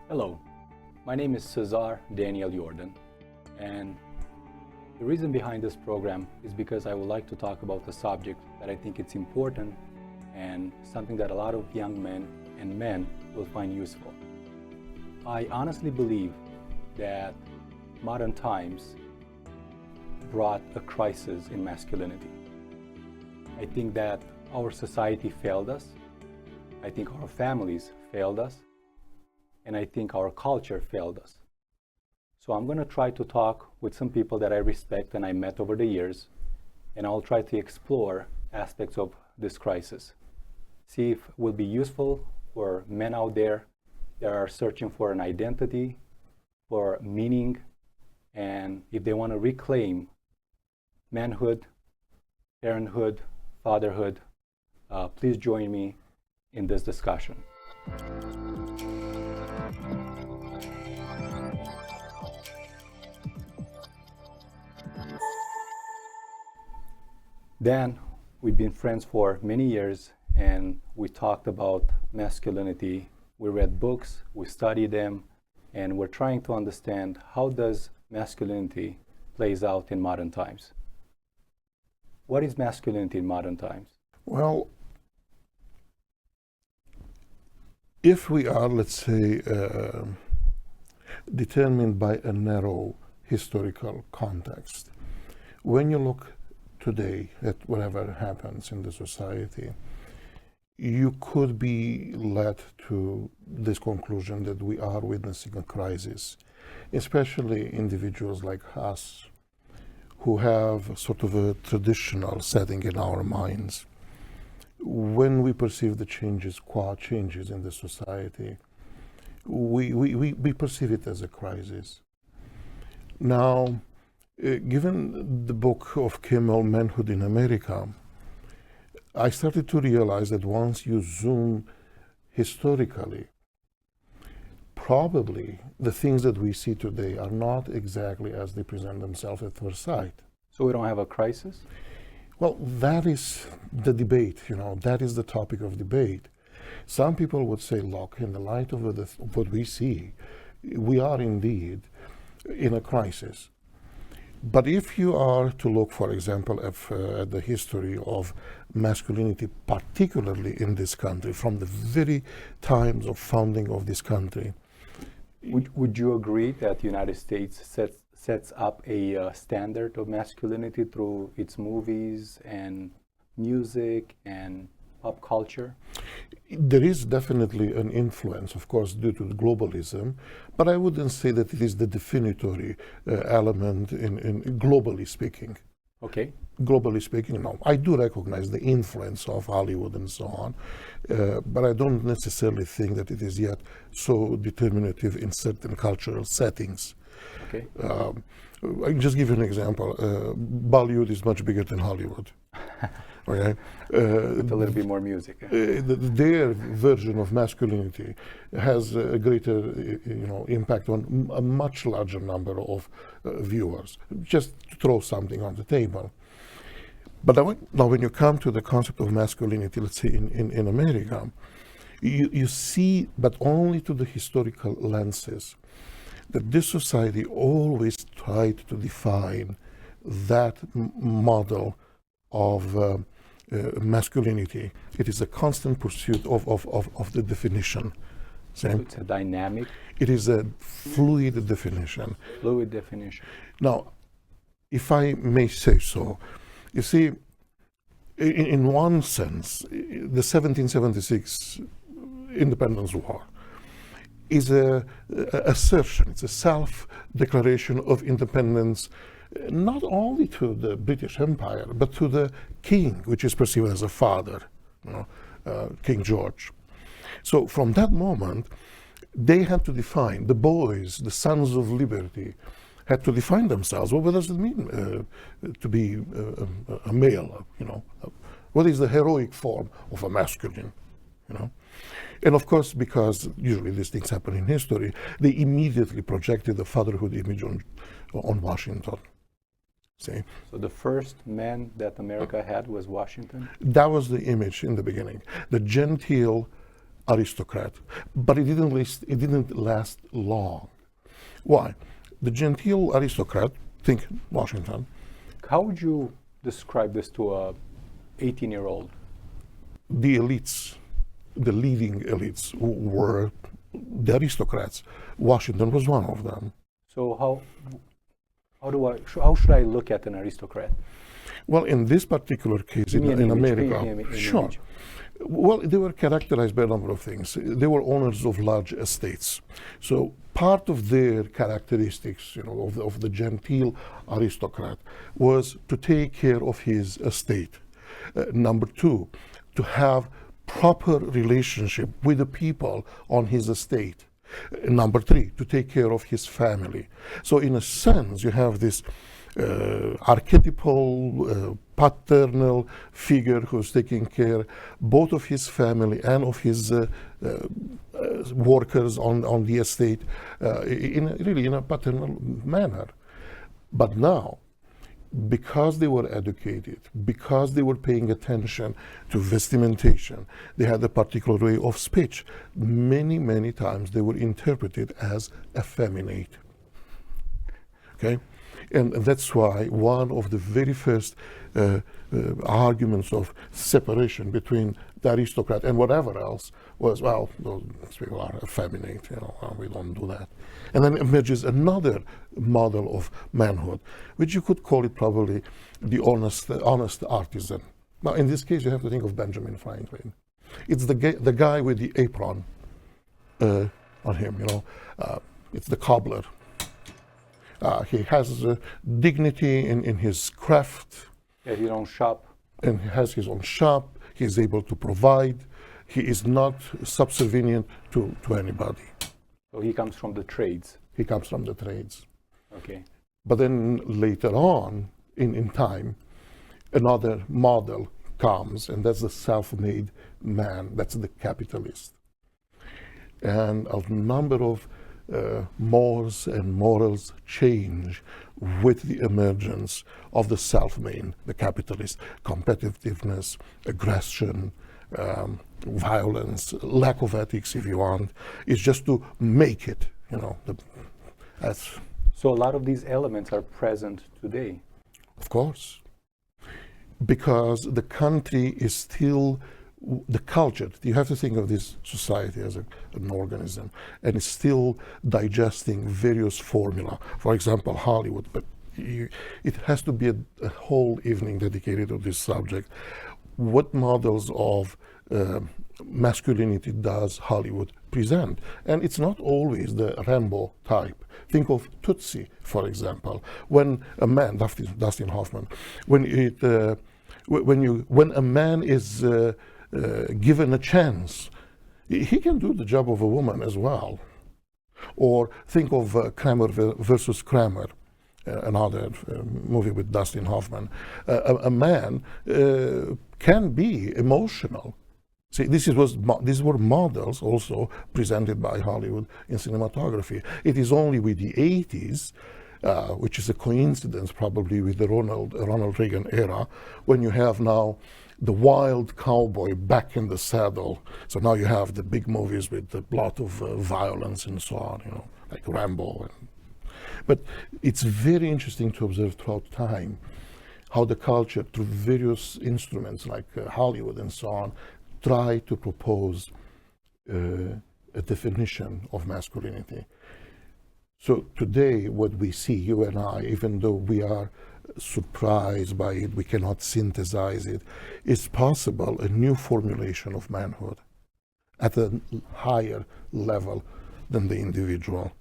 Hello, my name is Cesar Daniel Jordan, and the reason behind this program is because I would like to talk about a subject that I think it's important and something that a lot of young men and men will find useful. I honestly believe that modern times brought a crisis in masculinity. I think that our society failed us. I think our families failed us. And I think our culture failed us. So I'm going to try to talk with some people that I respect and I met over the years, and I'll try to explore aspects of this crisis. See if it will be useful for men out there that are searching for an identity, for meaning, and if they want to reclaim manhood, parenthood, fatherhood. Please join me in this discussion. Dan, we've been friends for many years and we talked about masculinity. We read books, we studied them, and we're trying to understand how does masculinity plays out in modern times. What is masculinity in modern times? Well, if we are, let's say, determined by a narrow historical context, when you look today at whatever happens in the society, you could be led to this conclusion that we are witnessing a crisis, especially individuals like us who have sort of a traditional setting in our minds. When we perceive the changes, changes in the society, we perceive it as a crisis. Now, given the book of Kimmel, Manhood in America, I started to realize that once you zoom historically, probably the things that we see today are not exactly as they present themselves at first sight. So we don't have a crisis? Well, that is the debate, that is the topic of debate. Some people would say, look, in the light of what we see, we are indeed in a crisis. But if you are to look, for example, at the history of masculinity, particularly in this country, from the very times of founding of this country. Would you agree that the United States sets up a standard of masculinity through its movies and music and pop culture? There is definitely an influence, of course, due to globalism, but I wouldn't say that it is the definitory element in globally speaking. Okay. Globally speaking, no. I do recognize the influence of Hollywood and so on, but I don't necessarily think that it is yet so determinative in certain cultural settings. Okay. I can just give you an example. Bollywood is much bigger than Hollywood. Okay. With a little bit more music. Their version of masculinity has a greater, impact on a much larger number of viewers. Just to throw something on the table. But now, when you come to the concept of masculinity, let's say in America, you see, but only to the historical lenses, that this society always tried to define that model of masculinity. It is a constant pursuit of the definition. So it's a dynamic? It is a fluid definition. Fluid definition. Now, if I may say so, you see, in one sense, the 1776 Independence War is a assertion, it's a self-declaration of independence, not only to the British Empire, but to the king, which is perceived as a father, King George. So from that moment, they had to define, the boys, the sons of liberty, had to define themselves. Well, what does it mean to be a male? What is the heroic form of a masculine? And of course, because usually these things happen in history, they immediately projected the fatherhood image on Washington. See? So the first man that America had was Washington? That was the image in the beginning. The genteel aristocrat, but it didn't last long. Why? The genteel aristocrat, think Washington. How would you describe this to a 18-year-old? The elites, the leading elites were the aristocrats. Washington was one of them. So how should I look at an aristocrat? Well, in this particular case, Give me an in image, America, paint me an sure. image. Well, they were characterized by a number of things. They were owners of large estates. So part of their characteristics, of the genteel aristocrat was to take care of his estate. Number two, to have proper relationship with the people on his estate. Number three, to take care of his family. So in a sense, you have this archetypal, paternal figure who's taking care both of his family and of his workers on the estate in a paternal manner. But now, because they were educated, because they were paying attention to vestimentation, they had a particular way of speech. Many, many times they were interpreted as effeminate. Okay? And that's why one of the very first arguments of separation between the aristocrat and whatever else was, well, those people are effeminate, we don't do that. And then emerges another model of manhood, which you could call it probably the honest artisan. Now, in this case, you have to think of Benjamin Franklin. It's the guy with the apron on him, it's the cobbler. He has dignity in his craft. He has his own shop. And he has his own shop. He is able to provide. He is not subservient to anybody. So he comes from the trades. He comes from the trades. Okay. But then later on, in time, another model comes, and that's the self-made man. That's the capitalist. And a number of mores and morals change with the emergence of the self-made, the capitalist. Competitiveness, aggression, violence, lack of ethics, if you want. It's just to make it, that's... So a lot of these elements are present today. Of course. Because the country is still the culture. You have to think of this society as an organism, and it's still digesting various formula. For example, Hollywood, but it has to be a whole evening dedicated to this subject. What models of masculinity does Hollywood present? And it's not always the Rambo type. Think of Tootsie, for example. When a man, Dustin Hoffman, when a man is given a chance, he can do the job of a woman as well. Or think of Kramer versus Kramer, another movie with Dustin Hoffman. A man can be emotional. See, these were models also presented by Hollywood in cinematography. It is only with the 80s, which is a coincidence probably with the Ronald Reagan era, when you have now the wild cowboy back in the saddle. So now you have the big movies with a lot of violence and so on, like Rambo. But it's very interesting to observe throughout time how the culture, through various instruments like Hollywood and so on, try to propose a definition of masculinity. So today, what we see, you and I, even though we are surprised by it, we cannot synthesize it, it's possible a new formulation of manhood at a higher level than the individual.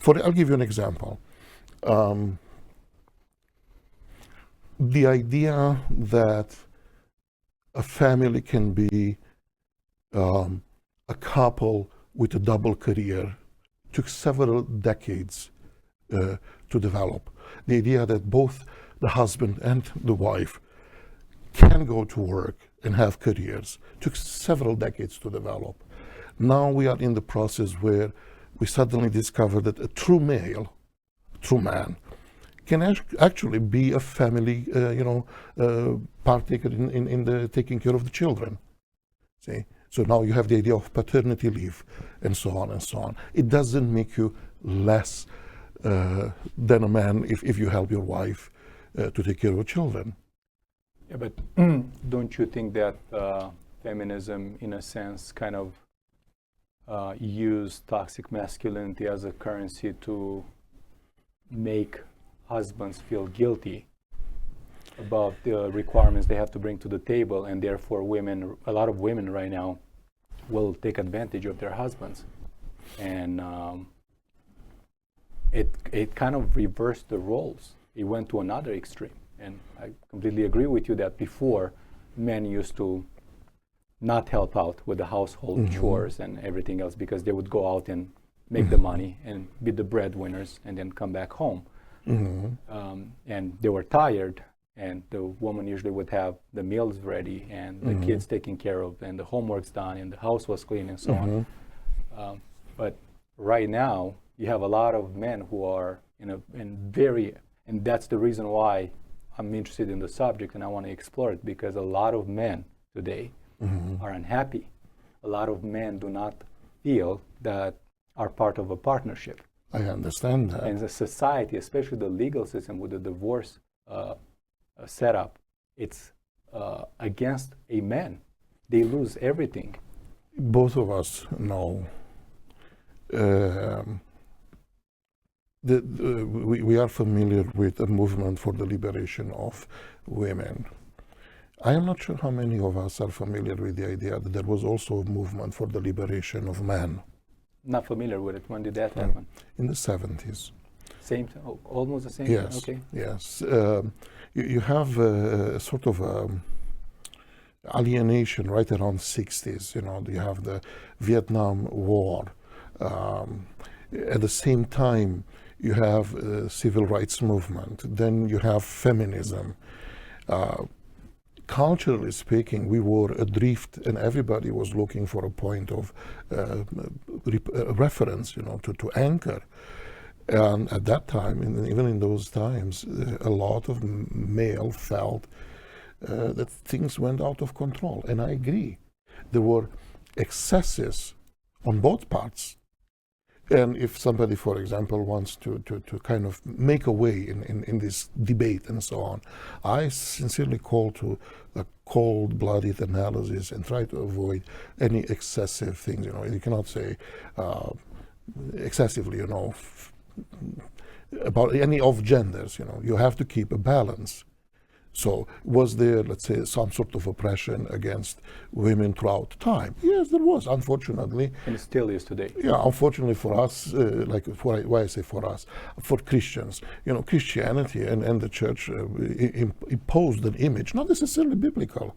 I'll give you an example. The idea that a family can be a couple with a double career took several decades to develop. The idea that both the husband and the wife can go to work and have careers took several decades to develop. Now we are in the process where we suddenly discover that a true male, true man, can actually be a family, partaker in the taking care of the children. See, So now you have the idea of paternity leave and so on and so on. It doesn't make you less than a man if you help your wife to take care of children. Yeah, but don't you think that feminism, in a sense, kind of use toxic masculinity as a currency to make husbands feel guilty about the requirements they have to bring to the table, and therefore a lot of women right now will take advantage of their husbands, and it kind of reversed the roles. It went to another extreme, and I completely agree with you that before men used to not help out with the household chores and everything else because they would go out and make the money and be the breadwinners and then come back home. And they were tired, and the woman usually would have the meals ready and the kids taken care of and the homework's done and the house was clean and so on. But right now you have a lot of men who are and that's the reason why I'm interested in the subject and I want to explore it, because a lot of men today are unhappy. A lot of men do not feel that are part of a partnership. I understand that. And the society, especially the legal system with the divorce setup, it's against a man. They lose everything. Both of us know we are familiar with a movement for the liberation of women. I am not sure how many of us are familiar with the idea that there was also a movement for the liberation of men. Not familiar with it. When did that happen? In the 70s. Same, almost the same? Yes. Okay. Yes. You have a sort of alienation right around 60s. You know, you have the Vietnam War. At the same time, you have a civil rights movement. Then you have feminism. Culturally speaking, we were adrift, and everybody was looking for a point of reference, you know, to anchor. And at that time, even in those times, a lot of male felt that things went out of control. And I agree. There were excesses on both parts. And if somebody, for example, wants to kind of make a way in this debate and so on, I sincerely call to a cold-blooded analysis and try to avoid any excessive things. You know, you cannot say excessively, you know, about any of genders. You know, you have to keep a balance. So was there, let's say, some sort of oppression against women throughout time? Yes, there was, unfortunately. And it still is today. Yeah, unfortunately for us, why I say for us, for Christians, you know, Christianity and the church imposed an image, not necessarily biblical.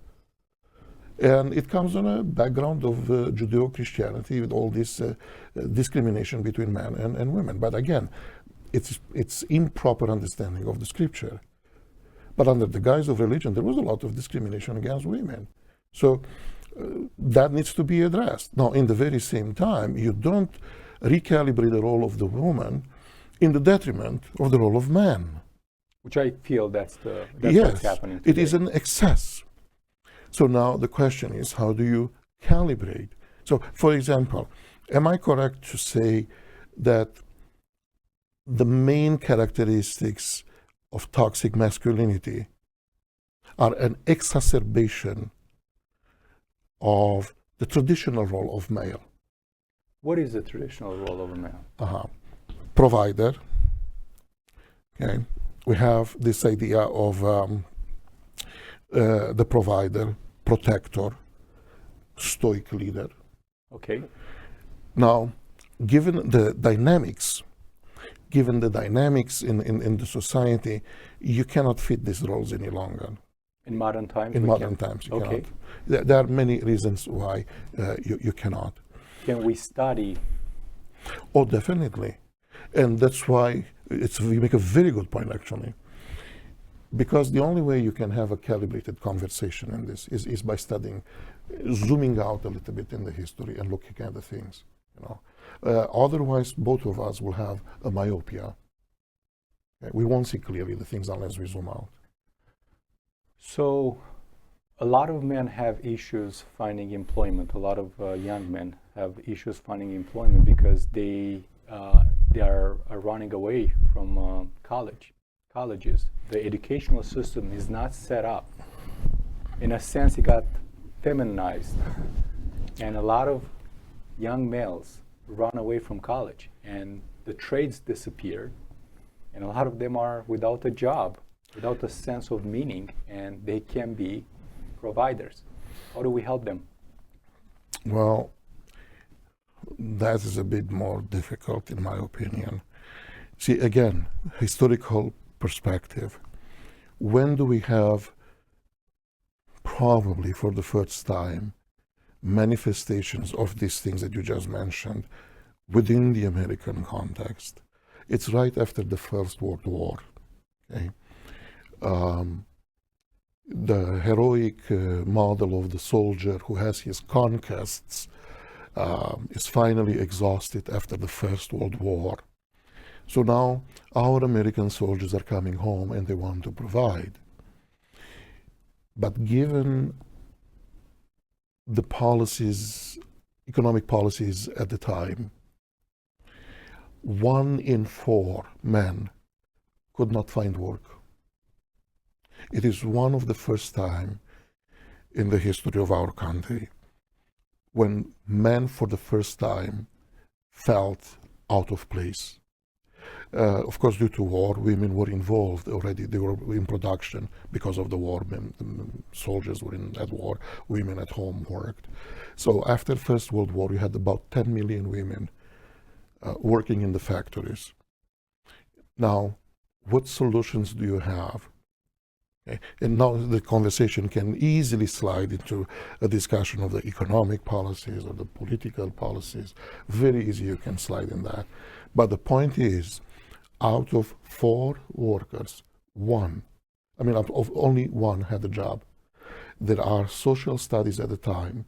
And it comes on a background of Judeo-Christianity with all this discrimination between men and women. But again, it's improper understanding of the scripture. But under the guise of religion, there was a lot of discrimination against women. So that needs to be addressed. Now, in the very same time, you don't recalibrate the role of the woman in the detriment of the role of man. Which I feel that's yes, what's happening today. It is an excess. So now the question is, how do you calibrate? So, for example, am I correct to say that the main characteristics of toxic masculinity are an exacerbation of the traditional role of male? What is the traditional role of a male? Provider. Okay, we have this idea of the provider, protector, stoic leader. Okay. Now, given the dynamics in the society, you cannot fit these roles any longer. In modern times? In modern times, you okay. cannot. There are many reasons why you cannot. Can we study? Oh, definitely. And that's why you make a very good point, actually. Because the only way you can have a calibrated conversation in this is by studying, zooming out a little bit in the history and looking at the things, you know. Otherwise, both of us will have a myopia. Okay? We won't see clearly the things unless we zoom out. So, A lot of men have issues finding employment. A lot of young men have issues finding employment because they are running away from colleges. The educational system is not set up. In a sense, it got feminized, and a lot of young males run away from college, and the trades disappeared, and a lot of them are without a job, without a sense of meaning, and they can be providers. How do we help them? Well, that is a bit more difficult in my opinion. See, again, historical perspective. When do we have, probably for the first time, manifestations of these things that you just mentioned within the American context? It's right after the First World War. Okay? The heroic model of the soldier who has his conquests is finally exhausted after the First World War. So now our American soldiers are coming home and they want to provide. But given the policies, economic policies at the time, 1 in 4 men could not find work. It is one of the first time in the history of our country when men for the first time felt out of place. Of course, due to war, women were involved already. They were in production because of the war. Soldiers were at war. Women at home worked. So after First World War, you had about 10 million women working in the factories. Now, what solutions do you have? Okay. And now the conversation can easily slide into a discussion of the economic policies or the political policies. Very easy, you can slide in that. But the point is, out of 4 workers, of only one had a job. There are social studies at the time.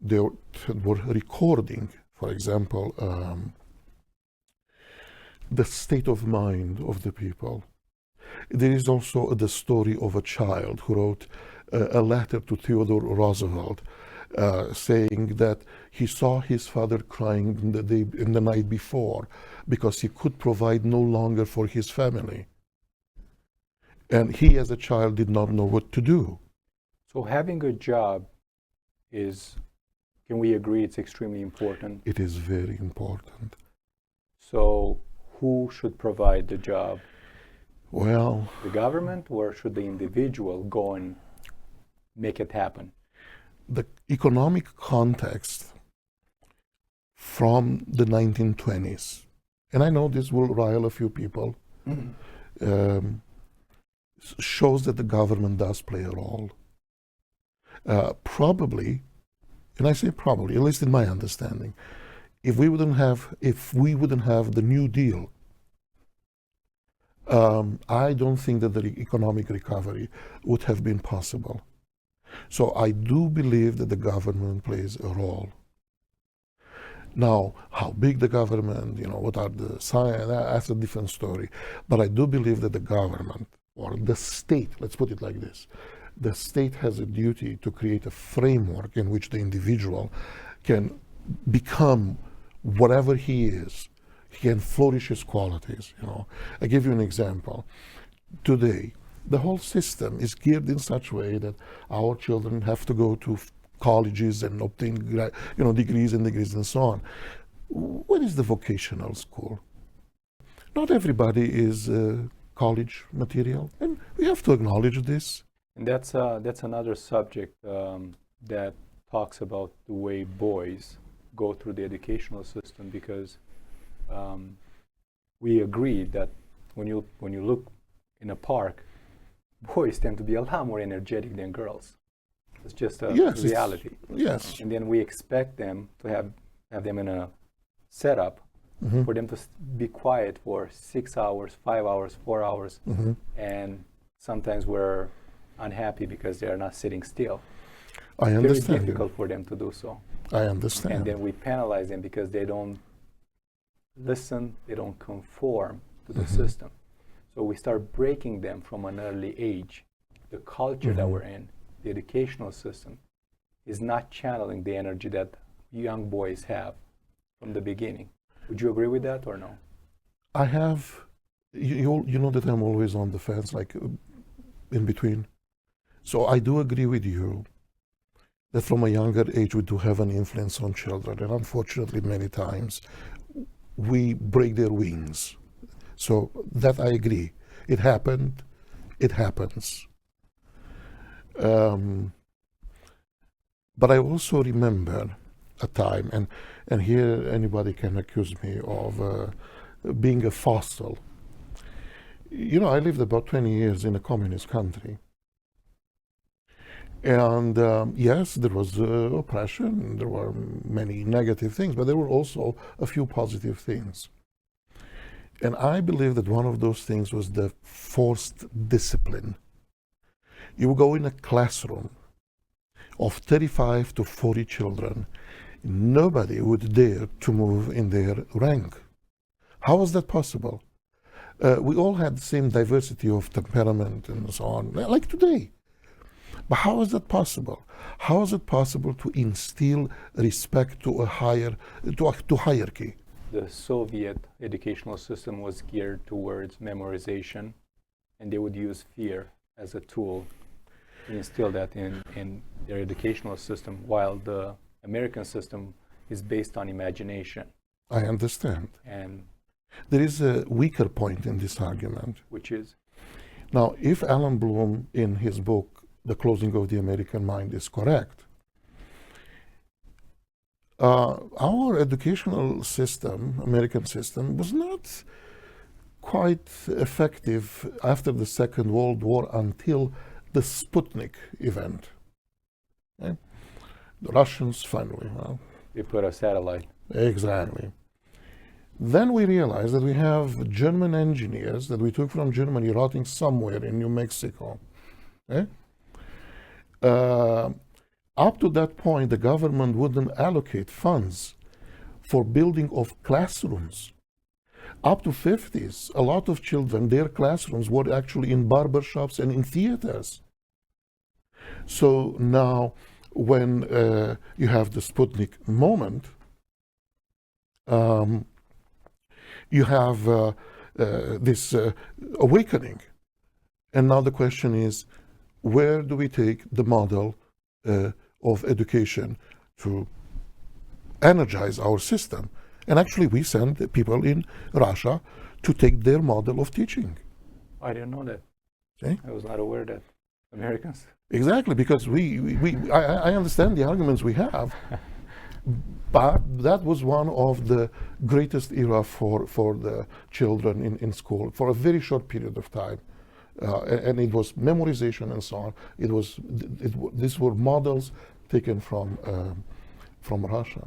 They were recording, for example, the state of mind of the people. There is also the story of a child who wrote a letter to Theodore Roosevelt saying that he saw his father crying in the night before because he could provide no longer for his family. And he as a child did not know what to do. So having a job is, can we agree it's extremely important? It is very important. So who should provide the job? Well, the government, or should the individual go and make it happen? The economic context from the 1920s, and I know this will rile a few people, shows that the government does play a role. Probably, and I say probably, at least in my understanding, if we wouldn't have the New Deal, I don't think that the economic recovery would have been possible. So I do believe that the government plays a role. Now, how big the government, what are the signs, that's a different story. But I do believe that the government, or the state, let's put it like this, the state has a duty to create a framework in which the individual can become whatever he is. He can flourish his qualities. I give you an example. Today, the whole system is geared in such a way that our children have to go to colleges and obtain degrees and so on. What is the vocational school? Not everybody is college material, and we have to acknowledge this. And that's another subject that talks about the way boys go through the educational system, because we agree that when you look in a park, boys tend to be a lot more energetic than girls. It's just a reality. Yes. And then we expect them to have them in a setup for them to be quiet for 6 hours, 5 hours, 4 hours, and sometimes we're unhappy because they're not sitting still. I understand. It's very difficult for them to do so. I understand. And then we penalize them because they don't listen, they don't conform to the system. So we start breaking them from an early age, the culture that we're in, the educational system is not channeling the energy that young boys have from the beginning. Would you agree with that or no? I have, you know that I'm always on the fence, like in between. So I do agree with you that from a younger age we do have an influence on children, and unfortunately many times we break their wings. So that I agree. It happened, it happens. But I also remember a time, and here anybody can accuse me of being a fossil. You know, I lived about 20 years in a communist country. And yes, there was oppression, there were many negative things, but there were also a few positive things. And I believe that one of those things was the forced discipline. You would go in a classroom of 35 to 40 children, nobody would dare to move in their rank. How was that possible? We all had the same diversity of temperament and so on, like today. But how is that possible? How is it possible to instill respect to a to hierarchy? The Soviet educational system was geared towards memorization, and they would use fear as a tool to instill that in their educational system, while the American system is based on imagination. I understand. And there is a weaker point in this argument. Which is? Now, if Alan Bloom, in his book, The Closing of the American Mind, is correct, our educational system, American system, was not quite effective after the Second World War until the Sputnik event. Okay? The Russians finally, they put a satellite. Exactly. Then we realized that we have German engineers that we took from Germany rotting somewhere in New Mexico. Okay? Up to that point, the government wouldn't allocate funds for building of classrooms. Up to 50s, a lot of children, their classrooms were actually in barbershops and in theaters. So now, when you have the Sputnik moment, you have this awakening. And now the question is, where do we take the model of education to energize our system? And actually we send people in Russia to take their model of teaching. I didn't know that. Okay? I was not aware that Americans. Exactly, because I understand the arguments we have, but that was one of the greatest era for the children in school for a very short period of time. And it was memorization and so on. These were models taken from Russia.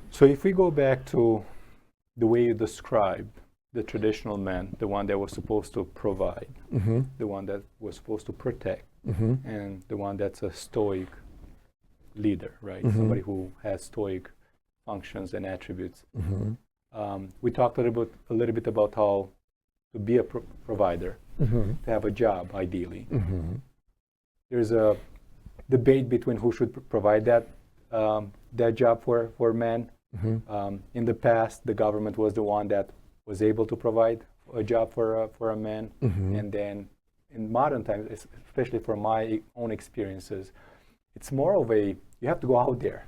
So if we go back to the way you described the traditional man, the one that was supposed to provide, Mm-hmm. the one that was supposed to protect, Mm-hmm. and the one that's a stoic leader, right? Mm-hmm. Somebody who has stoic functions and attributes. Mm-hmm. We talked a little bit about how to be a provider, Mm-hmm. to have a job, ideally. Mm-hmm. There's a debate between who should provide that job for men. Mm-hmm. In the past, the government was the one that was able to provide a job for a man, Mm-hmm. and then in modern times, especially from my own experiences, it's more of you have to go out there.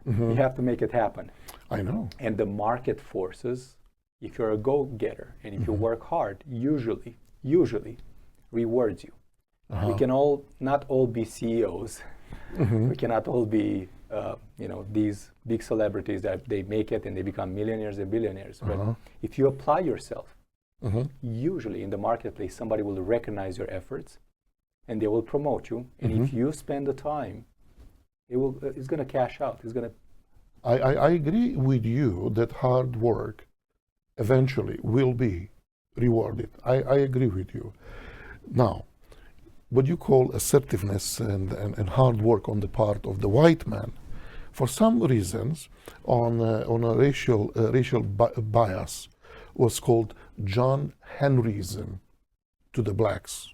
Mm-hmm. You have to make it happen. I know. And the market forces, if you're a go-getter and if you Mm-hmm. work hard, usually rewards you. Uh-huh. We can not all be CEOs. Mm-hmm. We cannot all be, these big celebrities that they make it and they become millionaires and billionaires. Uh-huh. But if you apply yourself, Mm-hmm. usually in the marketplace, somebody will recognize your efforts and they will promote you. And if Mm-hmm. you spend the time, it's going to cash out. It's going to. I agree with you that hard work eventually will be rewarded. I agree with you. Now, what you call assertiveness and hard work on the part of the white man, for some reasons, on a racial bias, was called John Henryism to the blacks.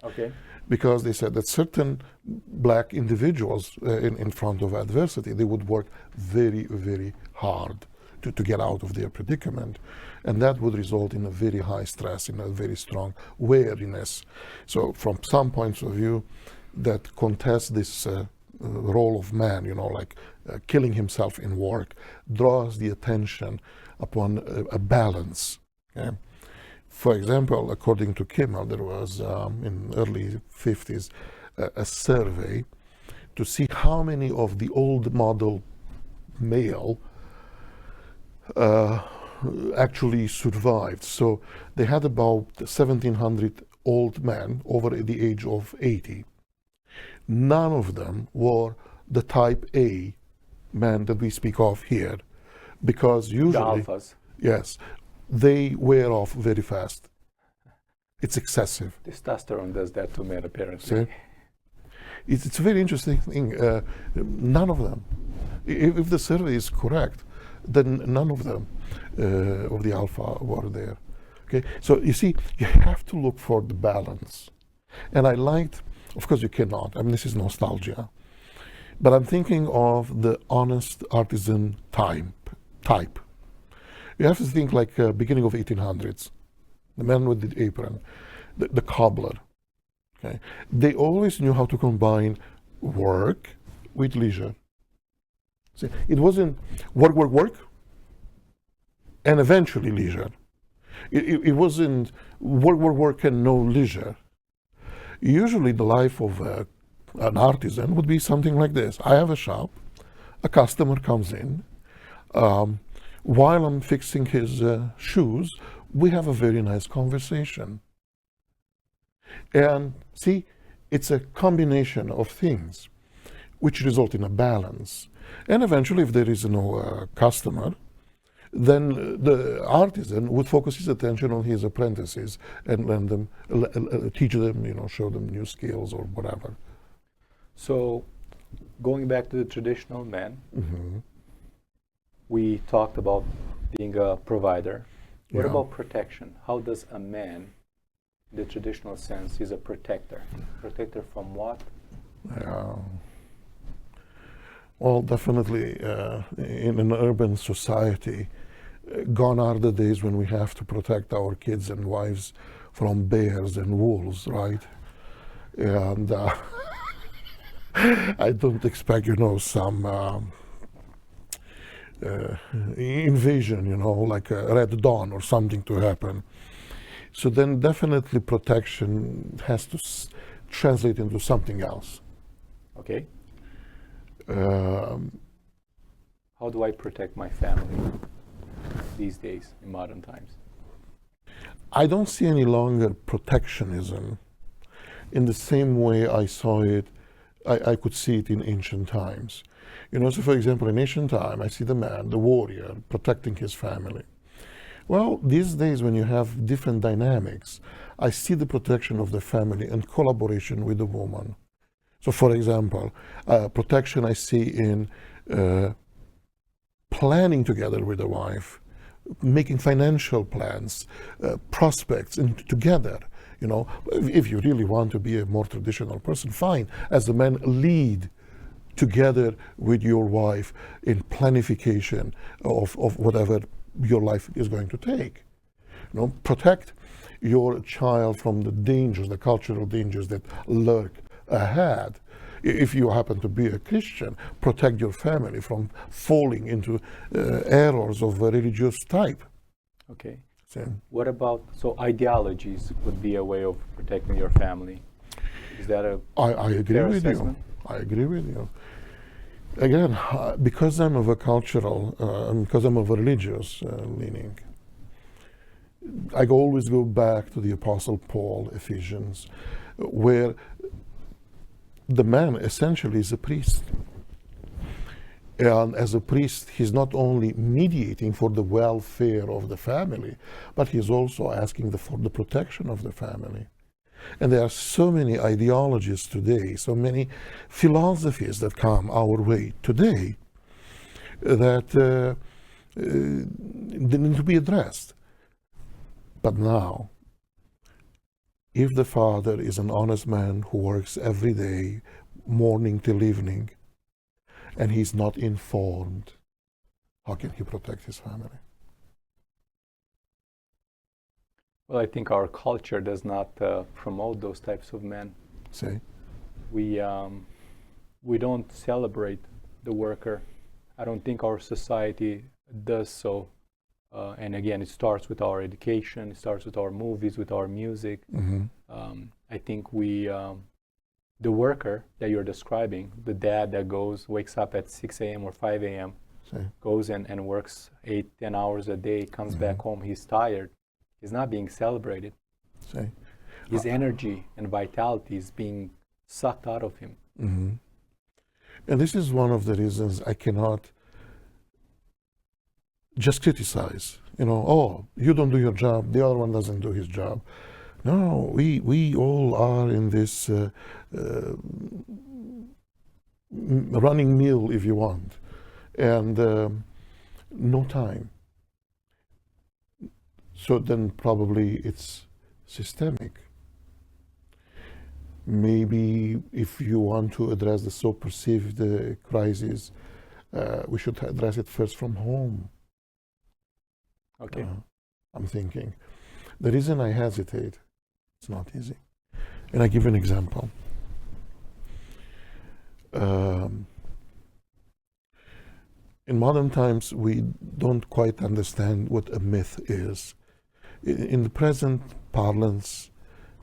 Okay. because they said that certain black individuals in front of adversity, they would work very, very hard to get out of their predicament. And that would result in a very high stress, in a very strong wariness. So from some points of view that contest this role of man, like killing himself in work, draws the attention upon a balance. Okay? For example, according to Kimmel, there was in early 50s a survey to see how many of the old model male actually survived. So they had about 1,700 old men over the age of 80. None of them were the type A men that we speak of here, because usually, the alphas. yes, they wear off very fast. It's excessive. Testosterone does that to men, apparently. See? It's a very interesting thing. None of them, if the survey is correct, then none of them of the alpha were there. Okay, so you see, you have to look for the balance. And I liked, of course you cannot, I mean this is nostalgia, but I'm thinking of the honest artisan type. You have to think like beginning of 1800s, the man with the apron, the cobbler. Okay, they always knew how to combine work with leisure. See, it wasn't work, and eventually leisure. It wasn't work, and no leisure. Usually the life of an artisan would be something like this. I have a shop, a customer comes in, while I'm fixing his shoes, we have a very nice conversation. And see, it's a combination of things which result in a balance. And eventually, if there is no customer, then the artisan would focus his attention on his apprentices and lend them, teach them, show them new skills or whatever. So, going back to the traditional man, we talked about being a provider. What about protection? How does a man, in the traditional sense, is a protector? Protector from what? Well, definitely in an urban society, gone are the days when we have to protect our kids and wives from bears and wolves, right? And I don't expect, some invasion, like a Red Dawn or something to happen. So then definitely protection has to translate into something else. Okay. How do I protect my family these days in modern times? I don't see any longer protectionism in the same way I saw it, I could see it in ancient times. So for example, in ancient time, I see the man, the warrior, protecting his family. Well, these days when you have different dynamics, I see the protection of the family in collaboration with the woman. So for example, protection I see in planning together with the wife, making financial plans, prospects, and together. If you really want to be a more traditional person, fine. As a man, lead together with your wife in planification of whatever your life is going to take. Protect your child from the dangers, the cultural dangers that lurk ahead. If you happen to be a Christian, protect your family from falling into errors of a religious type. Okay. So, what about, ideologies would be a way of protecting your family? Is that a I agree fair with assessment? you. I agree with you. Again, because I'm of a cultural, because I'm of a religious leaning, I always go back to the Apostle Paul, Ephesians, where the man essentially is a priest. And as a priest, he's not only mediating for the welfare of the family, but he's also asking for the protection of the family. And there are so many ideologies today, so many philosophies that come our way today that they need to be addressed. But now, If the father is an honest man who works every day, morning till evening, and he's not informed, how can he protect his family? Well, I think our culture does not promote those types of men. See? We don't celebrate the worker. I don't think our society does so. And again, it starts with our education, it starts with our movies, with our music. I think the worker that you're describing, the dad that wakes up at 6 a.m. or 5 a.m., goes and works 8-10 hours a day, comes back home, he's tired, he's not being celebrated. His energy and vitality is being sucked out of him. And this is one of the reasons I cannot just criticize, oh, you don't do your job, the other one doesn't do his job. No, we all are in this running mill, if you want, and no time. So then probably it's systemic. Maybe if you want to address the so perceived crisis, we should address it first from home. Okay. I'm thinking. The reason I hesitate, it's not easy. And I give an example. In modern times, we don't quite understand what a myth is. In the present parlance,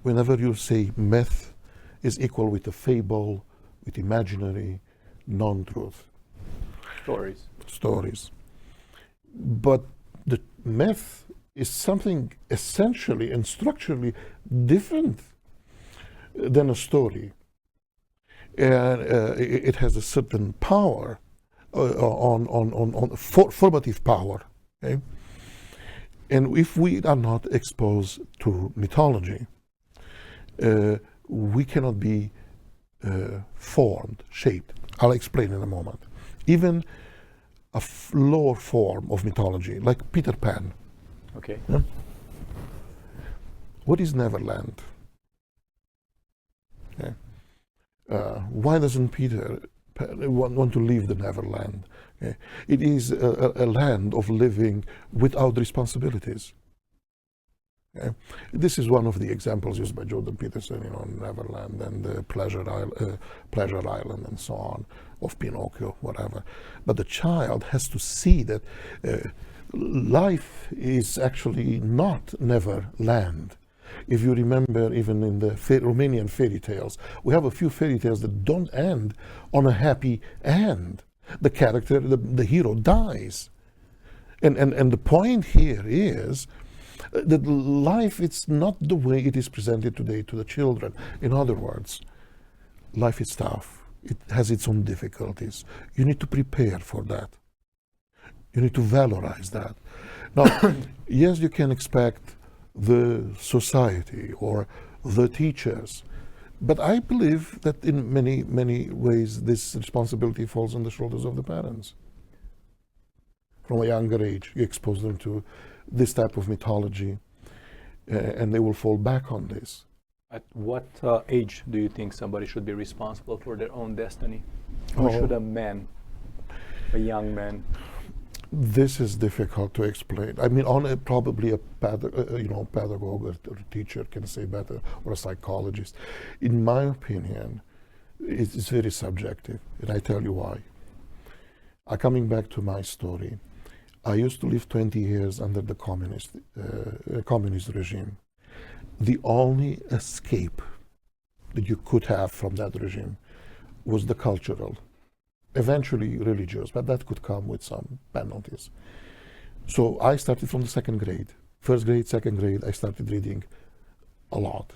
whenever you say myth, is equal with a fable, with imaginary, non-truth. Stories. But the myth is something essentially and structurally different than a story. And it has a certain power, formative power. Okay? And if we are not exposed to mythology, we cannot be formed, shaped. I'll explain in a moment. Even a lower form of mythology, like Peter Pan. Okay. Yeah? What is Neverland? Yeah. Why doesn't Peter want to leave the Neverland? Okay. It is a land of living without responsibilities. Okay. This is one of the examples used by Jordan Peterson, Neverland and Pleasure Island and so on, of Pinocchio, whatever. But the child has to see that life is actually not Neverland. If you remember, even in the Romanian fairy tales, we have a few fairy tales that don't end on a happy end. The character, the hero, dies. And the point here is that life, it's not the way it is presented today to the children. In other words, life is tough. It has its own difficulties. You need to prepare for that. You need to valorize that. Now, yes, you can expect the society or the teachers, but I believe that in many, many ways this responsibility falls on the shoulders of the parents. From a younger age, you expose them to this type of mythology, and they will fall back on this. At what age do you think somebody should be responsible for their own destiny? Or should a young man? This is difficult to explain. I mean, probably a pedagogue or teacher can say better, or a psychologist. In my opinion, it's very subjective, and I tell you why. Coming back to my story, I used to live 20 years under the communist regime. The only escape that you could have from that regime was the cultural, eventually religious, but that could come with some penalties. So I started from the second grade. First grade, second grade, I started reading a lot.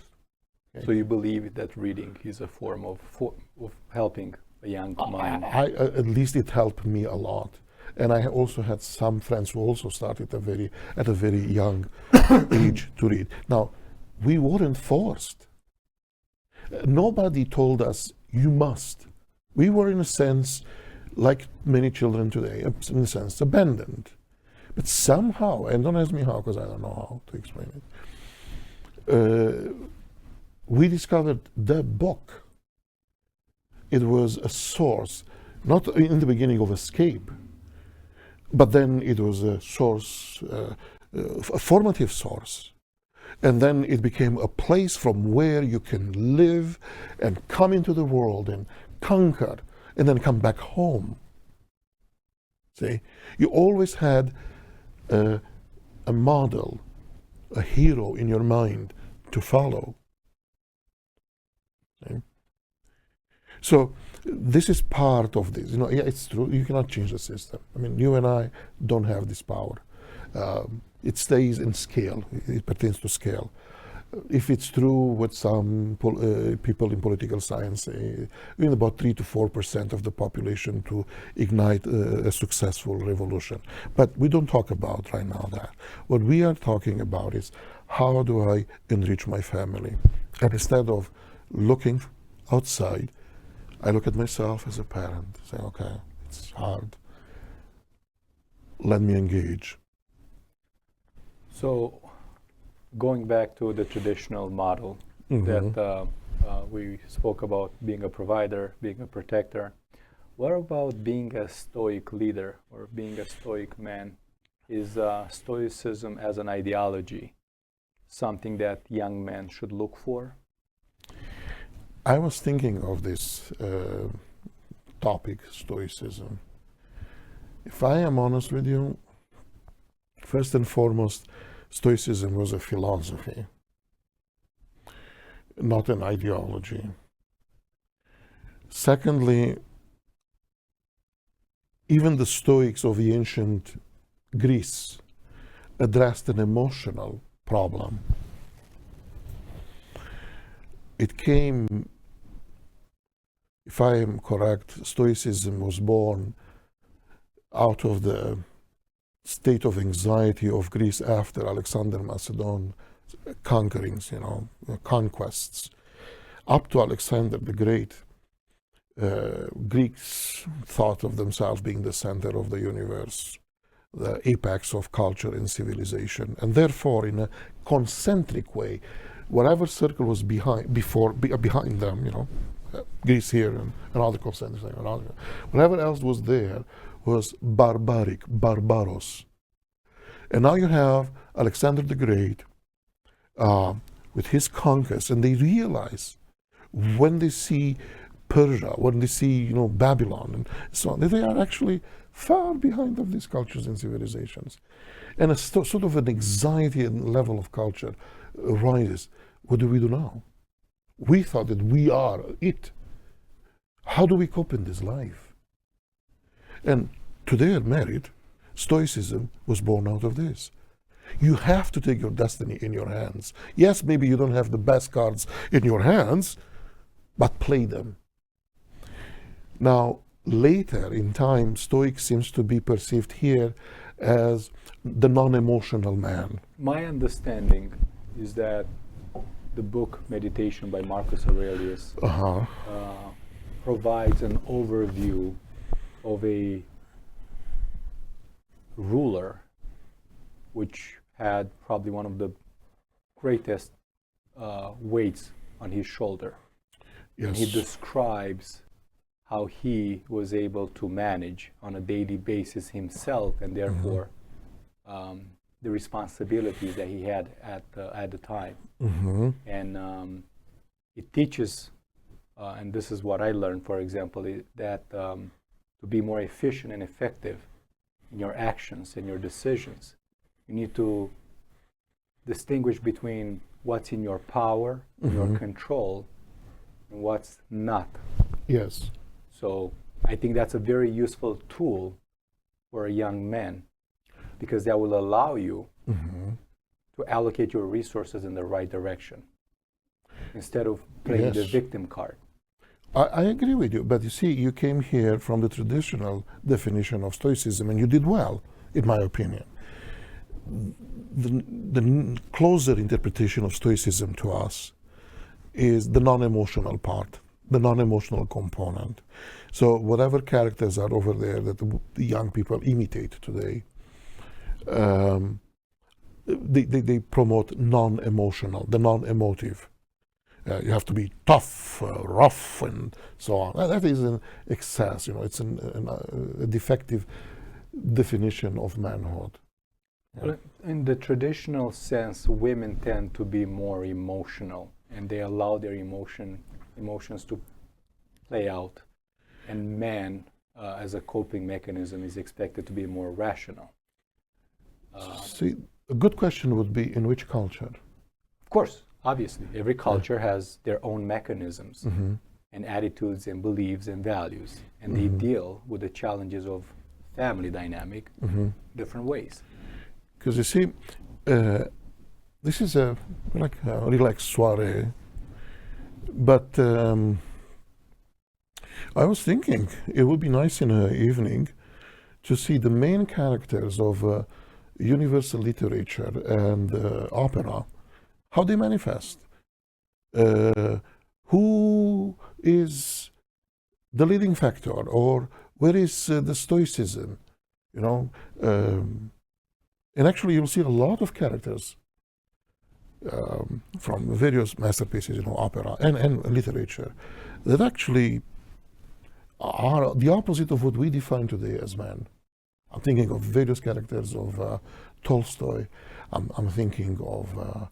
Okay. So you believe that reading is a form of helping a young mind? At least it helped me a lot. And I also had some friends who also started at a very young age to read. Now, we weren't forced. Nobody told us, you must. We were, in a sense, like many children today, in a sense, abandoned. But somehow, and don't ask me how, because I don't know how to explain it, we discovered the book. It was a source, not in the beginning of escape, but then it was a source, a formative source. And then it became a place from where you can live and come into the world and conquer and then come back home. See, you always had a model, a hero in your mind to follow. See? So this is part of this. Yeah, it's true. You cannot change the system. I mean, you and I don't have this power. It stays in scale. It pertains to scale. If it's true with some people in political science, we need about 3 to 4% of the population to ignite a successful revolution. But we don't talk about right now that. What we are talking about is how do I enrich my family? And instead of looking outside, I look at myself as a parent, say, okay, it's hard. Let me engage. So, going back to the traditional model that we spoke about, being a provider, being a protector, what about being a stoic leader or being a stoic man? Is stoicism as an ideology something that young men should look for? I was thinking of this topic, stoicism. If I am honest with you, first and foremost, stoicism was a philosophy, not an ideology. Secondly, even the Stoics of the ancient Greece addressed an emotional problem. It came, if I am correct, Stoicism was born out of the state of anxiety of Greece after Alexander Macedon conquerings, conquests. Up to Alexander the Great, Greeks thought of themselves being the center of the universe, the apex of culture and civilization, and therefore, in a concentric way, whatever circle was behind them, Greece here and another concentric, whatever else was there was barbaric, barbaros. And now you have Alexander the Great with his conquest, and they realize when they see Persia, when they see Babylon and so on, that they are actually far behind of these cultures and civilizations. And a sort of an anxiety and level of culture arises. What do we do now? We thought that we are it. How do we cope in this life? And to their merit, Stoicism was born out of this. You have to take your destiny in your hands. Yes, maybe you don't have the best cards in your hands, but play them. Now, later in time, Stoic seems to be perceived here as the non-emotional man. My understanding is that the book Meditation by Marcus Aurelius provides an overview of a ruler which had probably one of the greatest weights on his shoulder. Yes. And he describes how he was able to manage on a daily basis himself, and therefore the responsibilities that he had at the time. And it teaches, and this is what I learned, for example, that to be more efficient and effective in your actions and your decisions, you need to distinguish between what's in your power, your control, and what's not. Yes. So I think that's a very useful tool for a young man, because that will allow you to allocate your resources in the right direction instead of playing the victim card. I agree with you, but you see, you came here from the traditional definition of Stoicism, and you did well, in my opinion. The closer interpretation of Stoicism to us is the non-emotional part, the non-emotional component. So whatever characters are over there that the young people imitate today, they promote non-emotional, the non-emotive. You have to be tough, rough, and so on. That is an excess. It's a defective definition of manhood. Yeah. Well, in the traditional sense, women tend to be more emotional, and they allow their emotions to play out, and man, as a coping mechanism, is expected to be more rational. See, a good question would be, in which culture? Of course, obviously, every culture has their own mechanisms Mm-hmm. and attitudes and beliefs and values, and they deal with the challenges of family dynamic different ways. Because you see, this is like a relaxed soiree, but I was thinking it would be nice in an evening to see the main characters of universal literature and opera, how they manifest. Who is the leading factor, or where is the stoicism? And actually, you'll see a lot of characters from various masterpieces, opera and literature, that actually are the opposite of what we define today as man. I'm thinking of various characters of Tolstoy. I'm thinking of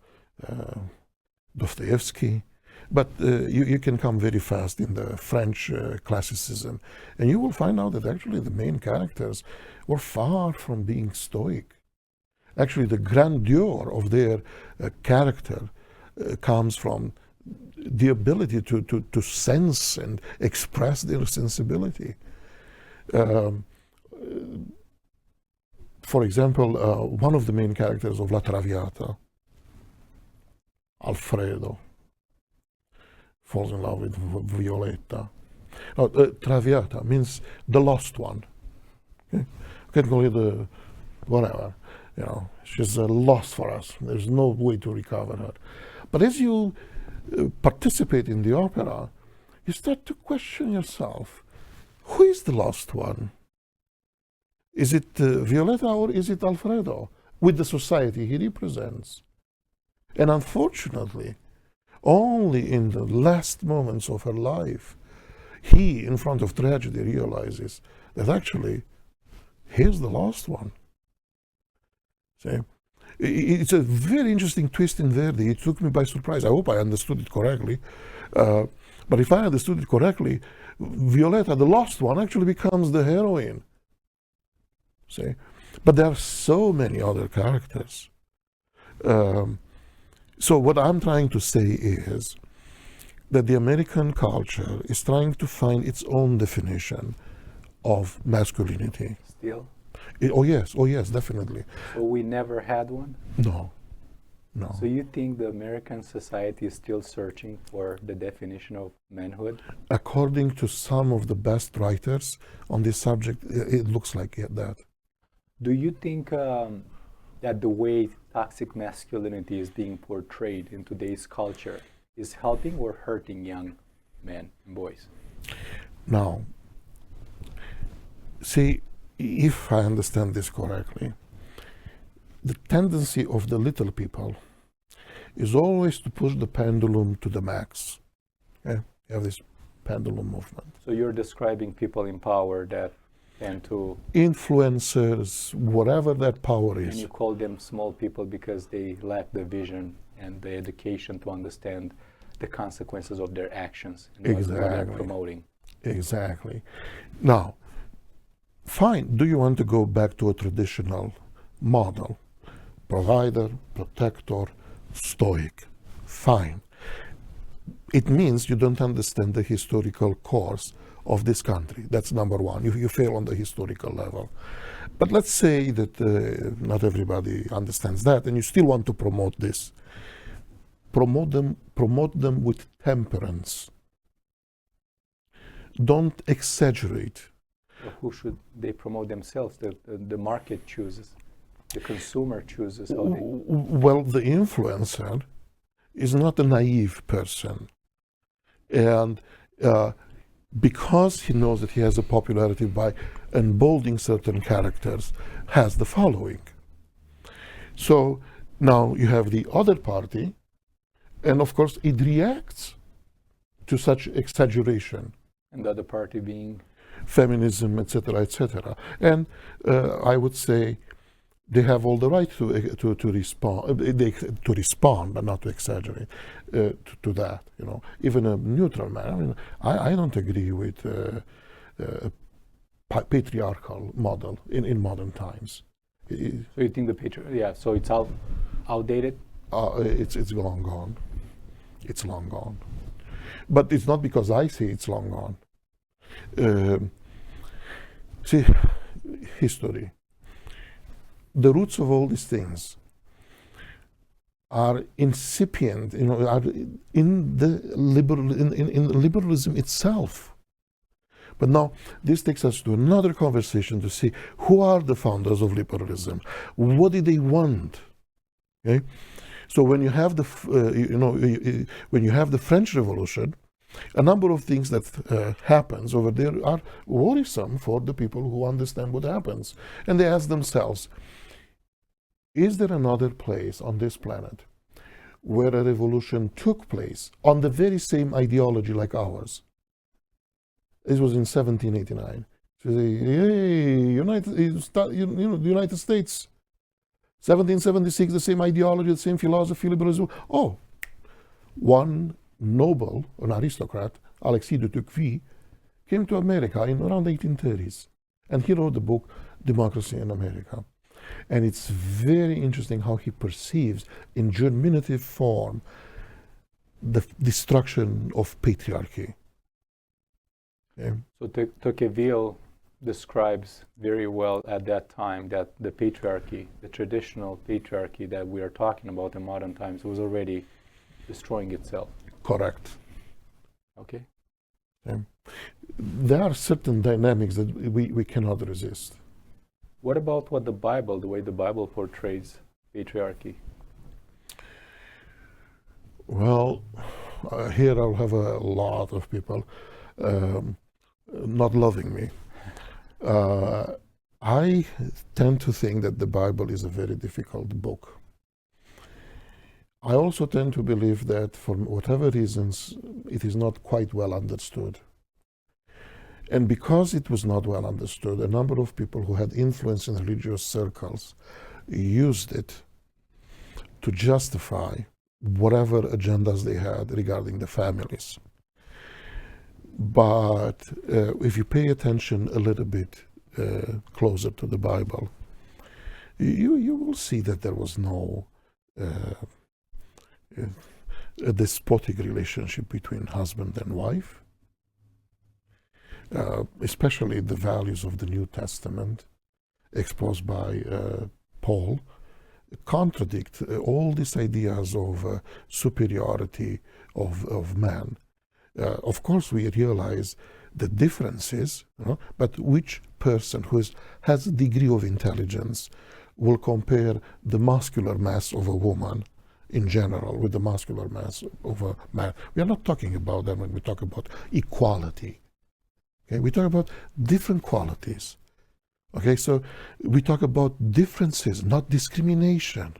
Dostoevsky. But you can come very fast in the French classicism, and you will find out that actually the main characters were far from being stoic. Actually, the grandeur of their character comes from the ability to sense and express their sensibility. For example, one of the main characters of La Traviata, Alfredo, falls in love with Violetta. Traviata means the lost one. Okay? You can call it the whatever. She's lost for us. There's no way to recover her. But as you participate in the opera, you start to question yourself. Who is the lost one? Is it Violetta or is it Alfredo with the society he represents? And unfortunately, only in the last moments of her life, he, in front of tragedy, realizes that actually he's the lost one. See? It's a very interesting twist in Verdi. It took me by surprise. I hope I understood it correctly. But if I understood it correctly, Violetta, the lost one, actually becomes the heroine. See? But there are so many other characters. So what I'm trying to say is that the American culture is trying to find its own definition of masculinity. Still? Oh yes, definitely. So we never had one? No. So you think the American society is still searching for the definition of manhood? According to some of the best writers on this subject, it looks like that. Do you think that the way toxic masculinity is being portrayed in today's culture is helping or hurting young men and boys? Now, see, if I understand this correctly, the tendency of the little people is always to push the pendulum to the max. Okay? You have this pendulum movement. So you're describing people in power that tend to... Influencers, whatever that power is. And you call them small people because they lack the vision and the education to understand the consequences of their actions and what they're promoting. Exactly. Now, fine, do you want to go back to a traditional model? Provider, protector, stoic. Fine. It means you don't understand the historical course of this country. That's number one. You fail on the historical level. But let's say that not everybody understands that, and you still want to promote this. Promote them with temperance. Don't exaggerate. Well, who should they promote themselves? The market chooses. The consumer chooses how they... Well, the influencer is not a naive person. And because he knows that he has a popularity by emboldening certain characters, has the following. So now you have the other party, And of course, it reacts to such exaggeration. And the other party being? Feminism, etc., etc. And I would say they have all the right to respond, to respond, but not to exaggerate to that. You know, even a neutral man. I mean, I don't agree with patriarchal model in modern times. So you think so it's outdated? It's long gone. It's long gone. But it's not because I say it's long gone. See, history. The roots of all these things are incipient, you know, are in the in liberalism itself. But now this takes us to another conversation to see who are the founders of liberalism. What did they want? Okay, so when you have the when you have the French Revolution, a number of things that happens over there are worrisome for the people who understand what happens, and they ask themselves, is there another place on this planet where a revolution took place on the very same ideology like ours? This was in 1789. So they, the United States, 1776, the same ideology, the same philosophy, liberalism. Oh, one noble, an aristocrat, Alexis de Tocqueville, came to America in around 1830s, and he wrote the book Democracy in America. And it's very interesting how he perceives in germinative form the destruction of patriarchy. Okay. So Tocqueville describes very well at that time that the patriarchy, the traditional patriarchy that we are talking about in modern times, was already destroying itself. Correct. Okay. Okay. There are certain dynamics that we cannot resist. What about the way the Bible portrays patriarchy? Well, here I'll have a lot of people not loving me. I tend to think that the Bible is a very difficult book. I also tend to believe that for whatever reasons, it is not quite well understood. And because it was not well understood, a number of people who had influence in religious circles used it to justify whatever agendas they had regarding the families. But if you pay attention a little bit closer to the Bible, you will see that there was no a despotic relationship between husband and wife. Especially the values of the New Testament exposed by Paul contradict all these ideas of superiority of man. Of course, we realize the differences, but which person who has a degree of intelligence will compare the muscular mass of a woman in general with the muscular mass of a man? We are not talking about that when we talk about equality. Okay, we talk about different qualities. Okay, so we talk about differences, not discrimination.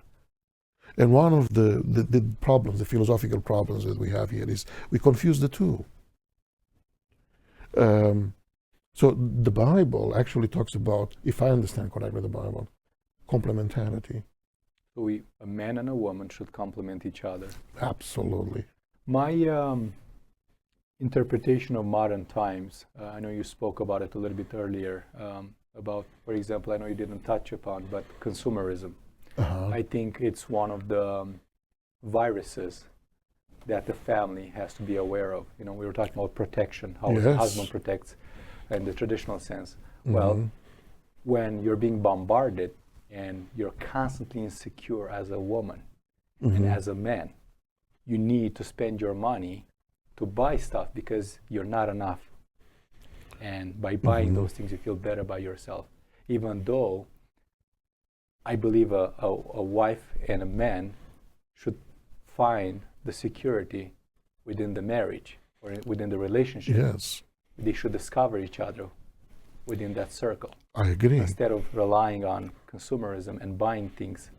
And one of the problems, the philosophical problems that we have here is we confuse the two. So the Bible actually talks about, if I understand correctly the Bible, complementarity. So a man and a woman should complement each other. Absolutely. My interpretation of modern times, I know you spoke about it a little bit earlier, about, for example, I know you didn't touch upon, but consumerism. I think it's one of the viruses that the family has to be aware of. You know, we were talking about protection, how the husband protects in the traditional sense. Well, when you're being bombarded and you're constantly insecure as a woman and as a man, you need to spend your money to buy stuff because you're not enough. And by buying those things, you feel better by yourself. Even though I believe a wife and a man should find the security within the marriage or within the relationship. Yes. They should discover each other within that circle. I agree. Instead of relying on consumerism and buying things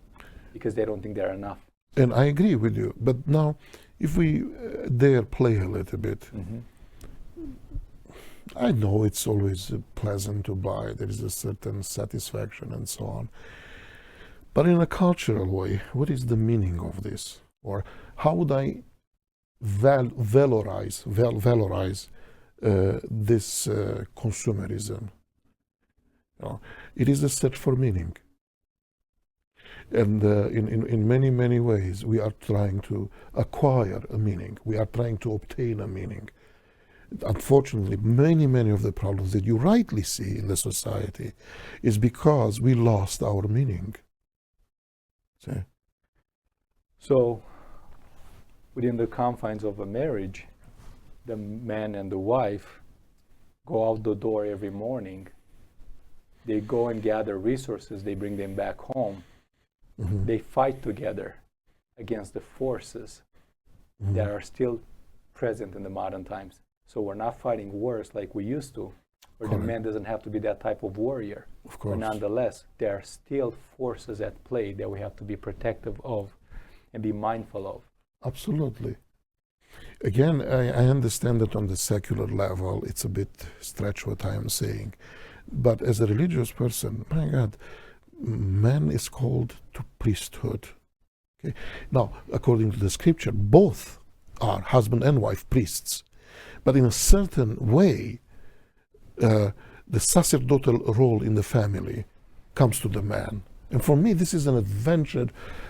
because they don't think they're enough. And I agree with you. But now, if we dare play a little bit, I know it's always pleasant to buy, there is a certain satisfaction and so on. But in a cultural way, what is the meaning of this? Or how would I valorize this consumerism? You know, it is a search for meaning. And in many ways, we are trying to acquire a meaning. We are trying to obtain a meaning. Unfortunately, many of the problems that you rightly see in the society is because we lost our meaning. See? So, within the confines of a marriage, the man and the wife go out the door every morning. They go and gather resources, they bring them back home. They fight together against the forces that are still present in the modern times. So we're not fighting wars like we used to, where the man doesn't have to be that type of warrior. Of course. But nonetheless, there are still forces at play that we have to be protective of and be mindful of. Absolutely. Again, I understand that on the secular level, it's a bit stretch what I am saying. But as a religious person, my God, man is called to priesthood. Okay? Now, according to the scripture, both are husband and wife priests. But in a certain way, the sacerdotal role in the family comes to the man. And for me, this is an adventure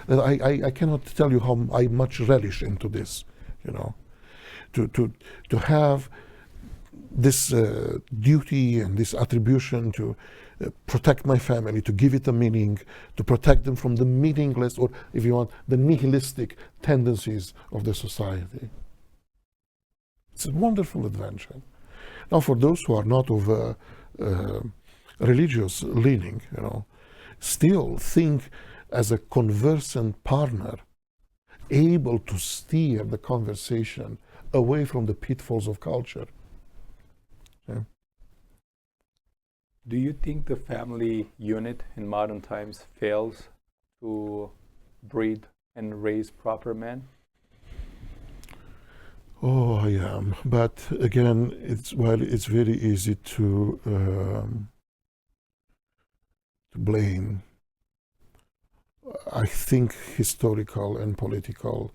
that I cannot tell you how I much relish into this, you know, to have this duty and this attribution to protect my family, to give it a meaning, to protect them from the meaningless, or if you want, the nihilistic tendencies of the society. It's a wonderful adventure. Now, for those who are not of a religious leaning, you know, still think as a conversant partner, able to steer the conversation away from the pitfalls of culture. Yeah. Do you think the family unit in modern times fails to breed and raise proper men? Oh, I am. But again, it's very easy to blame. I think historical and political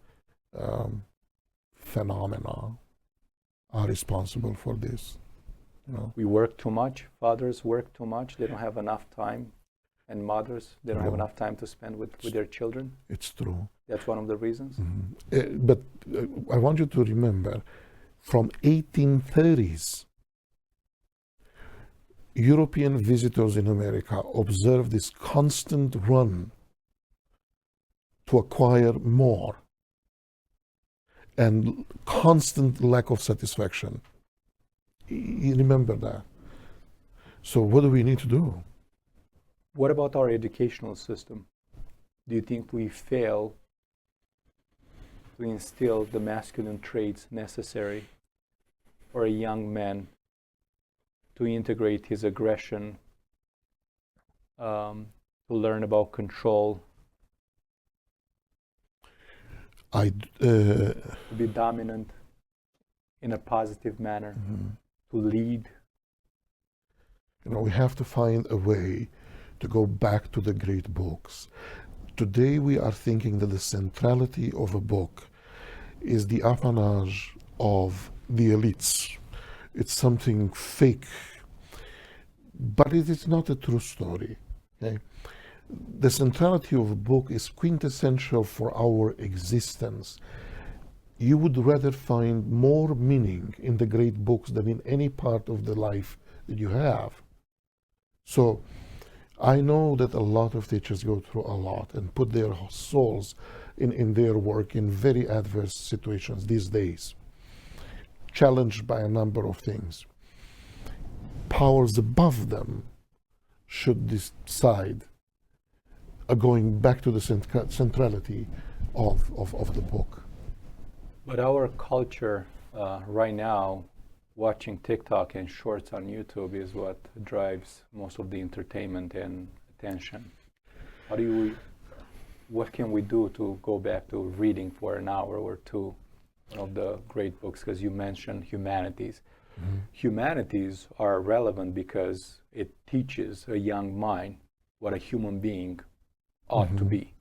phenomena are responsible for this. You know? We work too much. Fathers work too much. They don't have enough time. And mothers, they don't have enough time to spend with their children. It's true. That's one of the reasons. But I want you to remember, from 1830s, European visitors in America observed this constant run to acquire more and constant lack of satisfaction. You remember that. So what do we need to do? What about our educational system? Do you think we fail to instill the masculine traits necessary for a young man to integrate his aggression, to learn about control, to be dominant in a positive manner, to lead? You know, we have to find a way to go back to the great books. Today we are thinking that the centrality of a book is the appanage of the elites. It's something fake, but it is not a true story. Okay? The centrality of a book is quintessential for our existence. You would rather find more meaning in the great books than in any part of the life that you have. So I know that a lot of teachers go through a lot and put their souls in their work in very adverse situations these days, challenged by a number of things. Powers above them should decide going back to the centrality of the book. But our culture right now, watching TikTok and shorts on YouTube is what drives most of the entertainment and attention. What can we do to go back to reading for an hour or two one of the great books, because you mentioned humanities. Humanities are relevant because it teaches a young mind what a human being ought to be,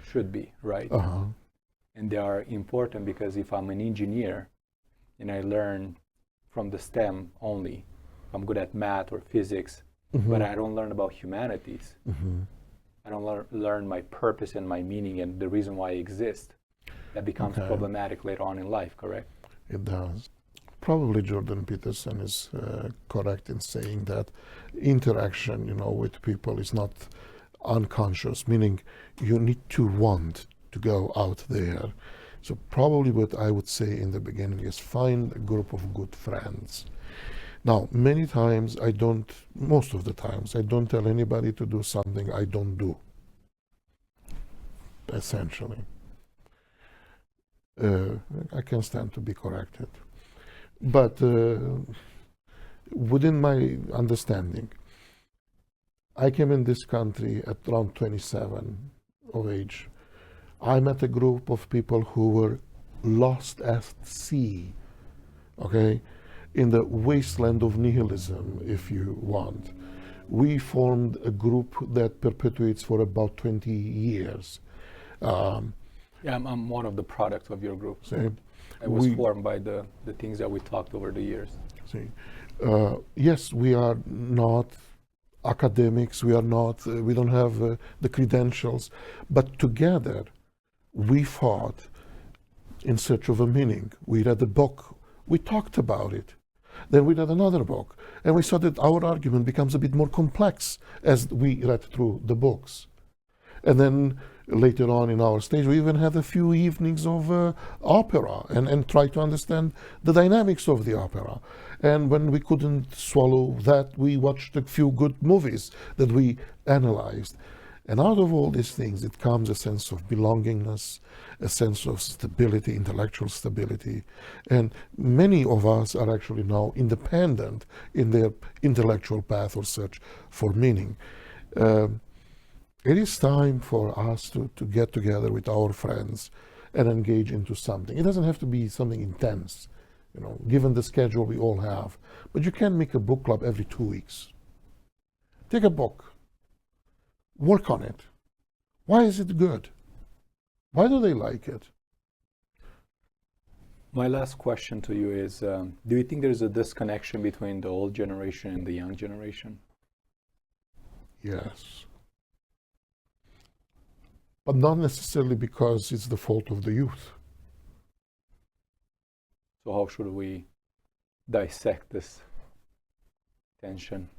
should be, right? And they are important because if I'm an engineer and I learn from the STEM only, I'm good at math or physics, but I don't learn about humanities. I don't learn my purpose and my meaning and the reason why I exist. That becomes problematic later on in life, correct? It does. Probably Jordan Peterson is correct in saying that interaction, with people is not unconscious, meaning you need to want to go out there. So probably what I would say in the beginning is find a group of good friends. Now, most of the times, I don't tell anybody to do something I don't do, essentially. I can stand to be corrected. But within my understanding, I came in this country at around 27 of age. I met a group of people who were lost at sea, okay, in the wasteland of nihilism, if you want. We formed a group that perpetuates for about 20 years. Yeah, I'm one of the products of your group. See, It was formed by the things that we talked over the years. See, yes, we are not academics, we don't have the credentials, but together we fought in search of a meaning. We read a book, we talked about it, then we read another book, and we saw that our argument becomes a bit more complex as we read through the books. And then later on in our stage, we even had a few evenings of opera and tried to understand the dynamics of the opera. And when we couldn't swallow that, we watched a few good movies that we analyzed. And out of all these things, it comes a sense of belongingness, a sense of stability, intellectual stability. And many of us are actually now independent in their intellectual path or search for meaning. It is time for us to get together with our friends and engage into something. It doesn't have to be something intense, given the schedule we all have. But you can make a book club every 2 weeks. Take a book. Work on it. Why is it good? Why do they like it? My last question to you is, do you think there's a disconnection between the old generation and the young generation? Yes. But not necessarily because it's the fault of the youth. So how should we dissect this tension?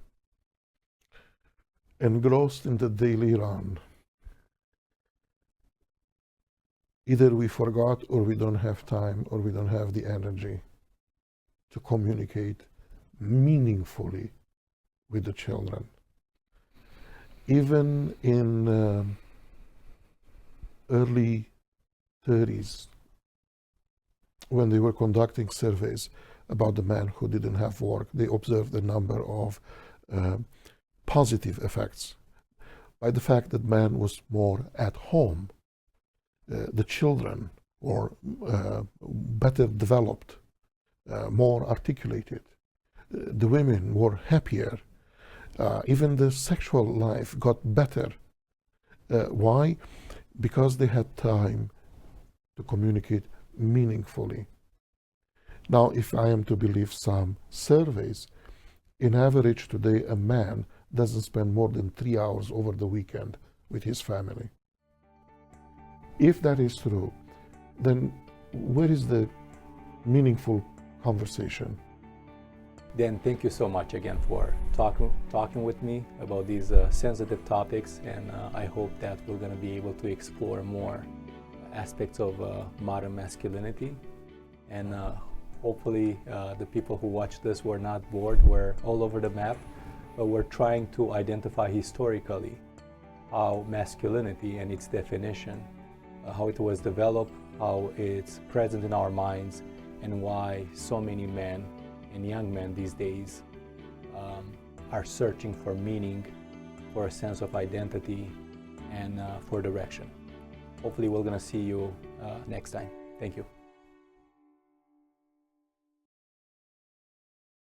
Engrossed in the daily run. Either we forgot or we don't have time or we don't have the energy to communicate meaningfully with the children. Even in early 30s, when they were conducting surveys about the men who didn't have work, they observed a number of positive effects by the fact that man was more at home. The children were better developed, more articulated. The women were happier. Even the sexual life got better. Why? Because they had time to communicate meaningfully. Now, if I am to believe some surveys, in average today, a man doesn't spend more than 3 hours over the weekend with his family. If that is true, then where is the meaningful conversation? Dan, thank you so much again for talking with me about these sensitive topics, and I hope that we're going to be able to explore more aspects of modern masculinity, and hopefully the people who watch this were not bored. We're all over the map, but we're trying to identify historically how masculinity and its definition, how it was developed, how it's present in our minds, and why so many men and young men these days are searching for meaning, for a sense of identity, and for direction. Hopefully we're going to see you next time. Thank you.